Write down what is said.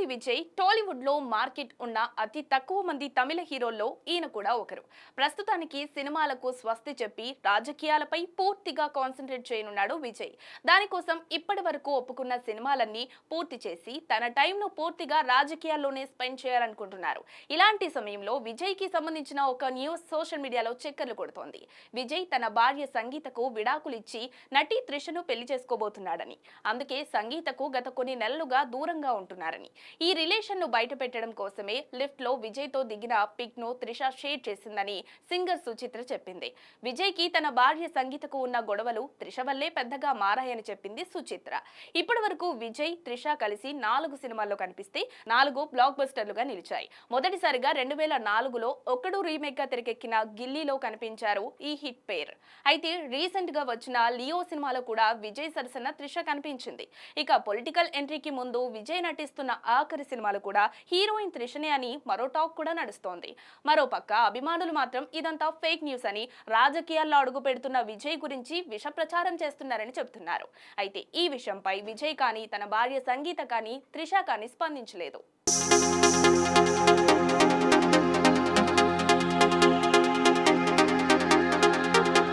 కొరటి విజయ్ టాలీవుడ్ లో మార్కెట్ ఉన్న అతి తక్కువ మంది తమిళ హీరోల్లో ఈయన కూడా ఒకరు. ప్రస్తుతానికి సినిమాలకు స్వస్తి చెప్పి రాజకీయాలపై పూర్తిగా కాన్సన్ట్రేట్ చేయనున్నాడు విజయ్. దానికోసం ఇప్పటి వరకు ఒప్పుకున్న సినిమాలన్నీ పూర్తి చేసి తన టైంను పూర్తిగా రాజకీయాల్లోనే స్పెండ్ చేయాలనుకుంటున్నారు. ఇలాంటి సమయంలో విజయ్ కి సంబంధించిన ఒక న్యూస్ సోషల్ మీడియాలో చక్కర్లు కొడుతోంది. విజయ్ తన భార్య సంగీతకు విడాకులిచ్చి నటి త్రిషను పెళ్లి చేసుకోబోతున్నాడని, అందుకే సంగీతకు గత కొన్ని నెలలుగా దూరంగా ఉంటున్నారని, ఈ రిలేషన్ ను బయట పెట్టడం కోసమే లిఫ్ట్ లో విజయ్ తో దిగిన పిక్ ను త్రిష షేర్ చేసిందని సింగర్ సుచిత్ర చెప్పింది. విజయ్ కి తన భార్య సంగీతకు ఉన్న గొడవలు త్రిష వల్లే పెద్దగా మారాయని చెప్పింది సుచిత్ర. ఇప్పటి వరకు విజయ్ త్రిష కలిసి 4 సినిమాల్లో కనిపిస్తే 4 బ్లాక్ బస్టర్లుగా నిలిచాయి. మొదటిసారిగా 2004లో ఒక్కడు రీమేక్ గా తెరకెక్కిన గిల్లీలో కనిపించారు ఈ హిట్ పేర్. అయితే రీసెంట్ గా వచ్చిన లియో సినిమాలో కూడా విజయ్ సరసన త్రిష కనిపించింది. ఇక పొలిటికల్ ఎంట్రీకి ముందు విజయ్ నటిస్తున్న ఆఖరి సినిమాలు కూడా హీరోయిన్ త్రిషనే అని మరో టాక్ కూడా నడుస్తోంది. మరోపక్క అభిమానులు మాత్రం ఇదంతా ఫేక్ న్యూస్ అని, రాజకీయాల్లో అడుగు పెడుతున్న విజయ్ గురించి విష ప్రచారం చేస్తున్నారని చెబుతున్నారు. అయితే ఈ విషయంపై విజయ్ కానీ, తన భార్య సంగీత కానీ, త్రిష కానీ స్పందించలేదు.